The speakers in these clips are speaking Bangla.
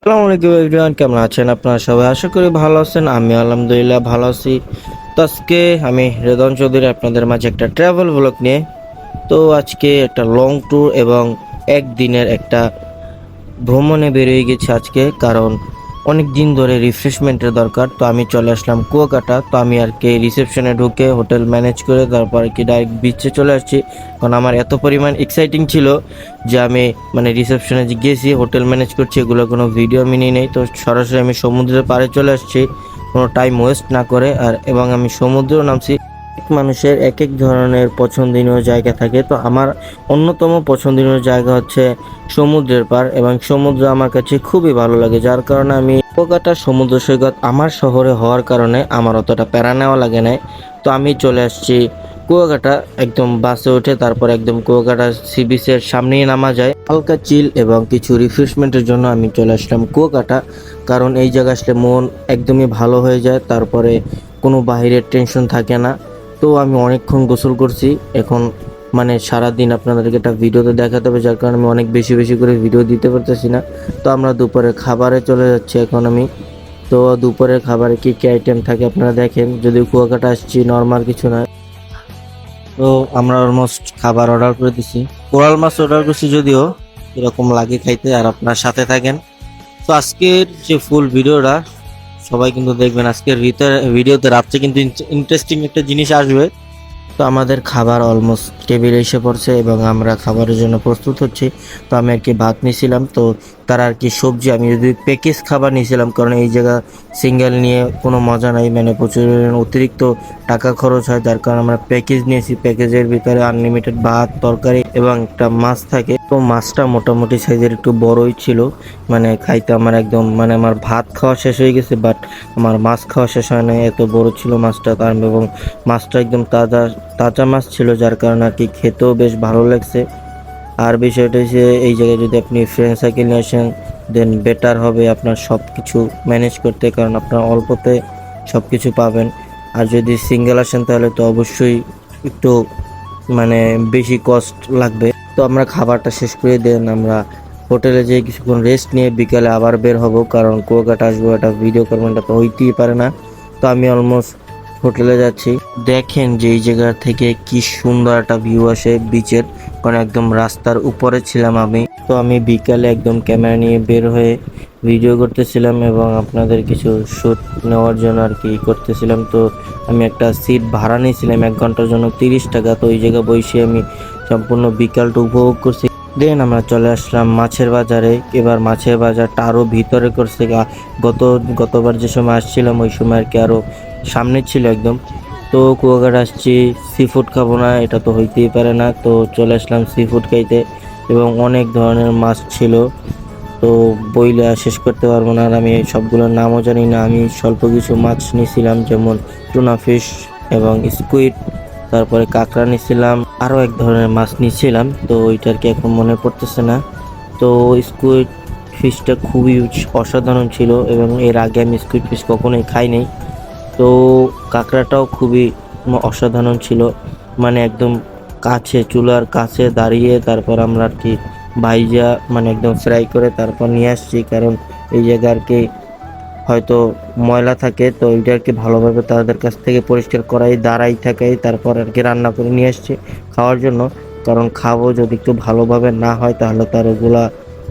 আসসালামু আলাইকুম এভরিওয়ান, কেমন আছেন আপনারা সবাই? আশা করি ভালো আছেন। আমি আলহামদুলিল্লাহ ভালো আছি। তো আজকে আমি রেদন চৌধুরী আপনাদের মাঝে একটা ট্রাভেল ব্লগ নিয়ে, তো আজকে একটা লং ট্যুর এবং একদিনের একটা ভ্রমণে বেরিয়ে গেছি আজকে, কারণ অনেক দিন ধরে রিফ্রেশমেন্টের দরকার। তো আমি চলে আসলাম কুয়াকাটা। তো আমি আর কি রিসেপশনে ঢুকে হোটেল ম্যানেজ করে তারপর আর কি ডাইরেক্ট বিচে চলে আসছি, কারণ আমার এত পরিমাণ এক্সাইটিং ছিল যে আমি মানে রিসেপশনে যে গেছি, হোটেল ম্যানেজ করছি, এগুলো কোনো ভিডিও আমি নিই নেই। তো সরাসরি আমি সমুদ্রের পাড়ে চলে আসছি কোনো টাইম ওয়েস্ট না করে, আর এবং আমি সমুদ্রেও নামছি। এক মানুষের এক এক ধরনের পছন্দনীয় জায়গা থাকে, তো আমার অন্যতম পছন্দনীয় জায়গা হচ্ছে সমুদ্রের পাড়, এবং সমুদ্র আমার কাছে খুবই ভালো লাগে, যার কারণে আমি কুয়াকাটা সমুদ্র সৈকত আমার শহরে হওয়ার কারণে আমার অতটা প্যারা নেওয়া লাগে না। তো আমি চলে আসছি কুয়াকাটা, একদম বাসে উঠে তারপর একদম কুয়াকাটা সি বিচের সামনেই নামা যায়। হালকা চিল এবং কিছু রিফ্রেশমেন্টের জন্য আমি চলে আসলাম কুয়াকাটা, কারণ এই জায়গা আসলে মন একদমই ভালো হয়ে যায়, তারপরে কোনো বাইরের টেনশন থাকে না। তো আমি অনেকক্ষণ গোসল করছি এখন, মানে সারাদিন আপনাদেরকে একটা ভিডিওতে দেখাতে হবে, যার কারণে আমি অনেক বেশি বেশি করে ভিডিও দিতে পারতেছি না। তো আমরা দুপুরে খাবারে চলে যাচ্ছি এখন আমি। তো দুপুরের খাবারে কি কি আইটেম থাকে আপনারা দেখেন, যদিও কুয়াকাটা আসছি নর্মাল কিছু না। তো আমরা অলমোস্ট খাবার অর্ডার করে দিছি, কোরাল মাছ অর্ডার করছি, যদিও এরকম লাগে খাইতে, আর আপনার সাথে থাকেন। তো আজকের যে ফুল ভিডিওটা সবাই কিন্তু দেখবেন, আজকের ভিডিওতে রাত্রে কিন্তু ইন্টারেস্টিং একটা জিনিস আসবে। তো আমাদের খাবার অলমোস্ট টেবিলে এসে পড়ছে এবং আমরা খাবারের জন্য প্রস্তুত হচ্ছি। তো আমি আর কি ভাত নিয়েছিলাম, তো তার আর কি সবজি, আমি যদি প্যাকেজ খাবার নিয়েছিলাম, কারণ এই জায়গা সিঙ্গেল নিয়ে কোনো মজা নাই, মানে প্রচুর অতিরিক্ত টাকা খরচ হয়, যার কারণে আমরা প্যাকেজ নিয়েছি। প্যাকেজের ভিতরে আনলিমিটেড ভাত, তরকারি এবং একটা মাছ থাকে। তো মাছটা মোটামুটি সাইজের একটু বড়ই ছিল, মানে খাইতে আমার একদম, মানে আমার ভাত খাওয়া শেষ হয়ে গেছে, বাট আমার মাছ খাওয়া শেষ হয় না, এত বড় ছিল মাছটা। কারণ এবং মাছটা একদম তাজা তাজা মাছ ছিল, যার কারণে আর কি খেতেও বেশ ভালো লাগছে। আর বিষয়টা হচ্ছে এই জায়গায় যদি আপনি ফ্রেন্ড সার্কেল নিয়ে আসেন, দেন বেটার হবে আপনার সব কিছু ম্যানেজ করতে, কারণ আপনার অল্পতে সব কিছু পাবেন। আর যদি সিঙ্গেল আসেন তাহলে তো অবশ্যই একটু মানে বেশি কস্ট লাগবে। তো আমরা খাবারটা শেষ করে দেন আমরা হোটেলে যেয়ে কিছুক্ষণ রেস্ট নিয়ে বিকালে আবার বের হব, কারণ কুয়াকাটা আসবো, একটা ভিডিও করবেন, এটা তো হইতেই পারে না। তো আমি অলমোস্ট হোটেলে যাচ্ছি। দেখেন যে এই জায়গা থেকে কি সুন্দর একটা ভিউ আসে বিচের, কারণ একদম রাস্তার উপরে ছিলাম আমি। তো আমি বিকালে একদম ক্যামেরা নিয়ে বের হয়ে ভিডিও করতেছিলাম এবং আপনাদের কিছু শ্যুট নেওয়ার জন্য আর কি করতেছিলাম। তো আমি একটা সিট ভাড়া নিয়েছিলাম 1 ঘন্টার জন্য 30 টাকা। তো ওই জায়গায় বসে আমি সম্পূর্ণ বিকালটা উপভোগ করছি। দেন আমরা চলে আসলাম মাছের বাজারে। এবার মাছের বাজারটা আরো ভিতরে করছে, গতবার যে সময় আসছিলাম ওই সময় আর কি আরো সামনে ছিল একদম। তো কুয়াকাটা আসছি, সি ফুড খাবো না এটা তো হইতেই পারে না, তো চলে আসলাম সি ফুড খাইতে, এবং অনেক ধরনের মাছ ছিল, তো বইলে শেষ করতে পারবো না, আর আমি সবগুলোর নামও জানি না। আমি স্বল্প কিছু মাছ নিয়েছিলাম, যেমন টুনা ফিশ এবং স্কুইড, তারপরে কাঁকড়া নিয়েছিলাম, আরও এক ধরনের মাছ নিয়েছিলাম, তো ওইটার কি এখন মনে পড়তেছে না। তো স্কুইড ফিশটা খুবই অসাধারণ ছিল, এবং এর আগে আমি স্কুইড ফিশ কখনোই খাই নাই। তো কাঁকড়াটাও খুবই অসাধারণ ছিল, মানে একদম কাছে, চুলার কাছে দাঁড়িয়ে তারপর আমরা আর কি ভাইজা, মানে একদম ফ্রাই করে তারপর নিয়ে আসছি, কারণ এই জায়গা আর কি হয়তো ময়লা থাকে, তো ওইটা আর কি ভালোভাবে তাদের কাছ থেকে পরিষ্কার করাই দাঁড়াই থাকাই তারপর আর কি রান্না করে নিয়ে আসছি খাওয়ার জন্য। কারণ খাবো যদি একটু ভালোভাবে না হয় তাহলে তার ওগুলা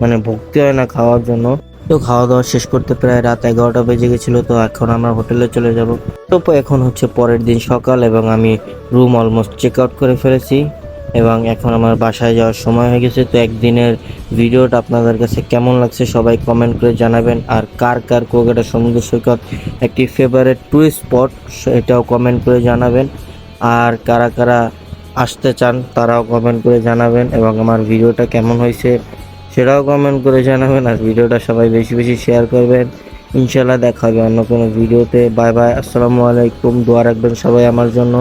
মানে ভক্তি হয় না খাওয়ার জন্য। তো খাওয়া দাওয়া শেষ করতে প্রায় রাত 11টা বেজে গেছিল, তো এখন আমরা হোটেলে চলে যাব। তো এখন হচ্ছে পরের দিন সকাল, এবং আমি রুম অলমোস্ট চেক আউট করে ফেলেছি, এবং এখন আমার বাসায় যাওয়ার সময় হয়ে গেছে। তো একদিনের ভিডিওটা আপনাদের কাছে কেমন লাগছে সবাই কমেন্ট করে জানাবেন, আর কার কার কুয়াকাটা সমুদ্র সৈকত একটি ফেভারিট টুরিস্ট স্পট এটাও কমেন্ট করে জানাবেন, আর কারা কারা আসতে চান তারাও কমেন্ট করে জানাবেন, এবং আমার ভিডিওটা কেমন হয়েছে সেটাও কমেন্ট করে জানাবেন, আর ভিডিওটা সবাই বেশি বেশি শেয়ার করবেন। ইনশাল্লাহ দেখা হবে অন্য কোনো ভিডিওতে। বাই বাই, আসসালামু আলাইকুম, দোয়া রাখবেন সবাই আমার জন্য।